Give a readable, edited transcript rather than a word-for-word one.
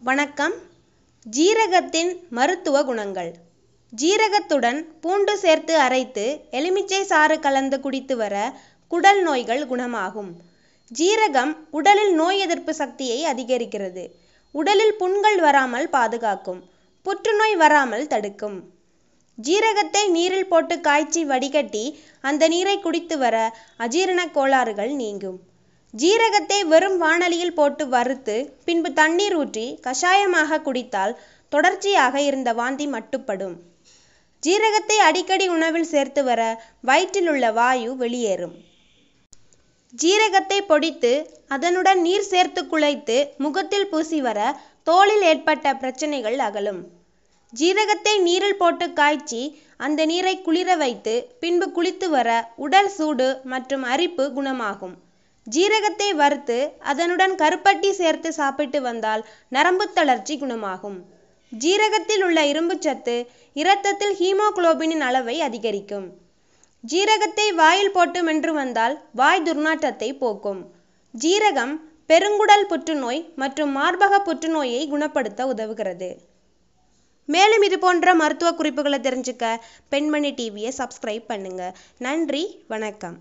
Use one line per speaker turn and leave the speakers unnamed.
வணக்கம். ஜீரகத்தின் மருத்துவ குணங்கள். ஜீரகத்துடன் பூண்டு சேர்த்து அரைத்து எலுமிச்சை சாறு கலந்து குடித்து வர குடல் நோய்கள் குணமாகும். ஜீரகம் உடலில் நோய் எதிர்ப்பு சக்தியை அதிகரிக்கிறது. உடலில் புண்கள் வராமல் பாதுகாக்கும். புற்றுநோய் வராமல் தடுக்கும். ஜீரகத்தை நீரில் போட்டு காய்ச்சி வடிகட்டி அந்த நீரை குடித்து வர அஜீரண கோளாறுகள் நீங்கும். ஜீரகத்தை வெறும் வாணலியில் போட்டு வறுத்து பின்பு தண்ணீர் ஊற்றி கஷாயமாக குடித்தால் தொடர்ச்சியாக இருந்த வாந்தி மட்டுப்படும். ஜீரகத்தை அடிக்கடி உணவில் சேர்த்து வர வயிற்றில் உள்ள வாயு வெளியேறும். ஜீரகத்தை பொடித்து அதனுடன் நீர் சேர்த்து குழைத்து முகத்தில் பூசி வர தோலில் ஏற்பட்ட பிரச்சனைகள் அகலும். ஜீரகத்தை நீரில் போட்டு காய்ச்சி அந்த நீரை குளிர வைத்து பின்பு குளித்து வர உடல் சூடு மற்றும் அரிப்பு குணமாகும். ஜீரகத்தை வறுத்து அதனுடன் கருப்பட்டி சேர்த்து சாப்பிட்டு வந்தால் நரம்பு தளர்ச்சி குணமாகும். ஜீரகத்தில் உள்ள இரும்புச்சத்து இரத்தத்தில் ஹீமோகுளோபினின் அளவை அதிகரிக்கும். ஜீரகத்தை வாயில் போட்டு மென்று வந்தால் வாய் துர்நாற்றத்தை போக்கும். ஜீரகம் பெருங்குடல் புற்றுநோய் மற்றும் மார்பக புற்றுநோயை குணப்படுத்த உதவுகிறது. மேலும் இது போன்ற மருத்துவ குறிப்புகளை தெரிஞ்சுக்க பெண்மணி டிவியை சப்ஸ்கிரைப் பண்ணுங்க. நன்றி, வணக்கம்.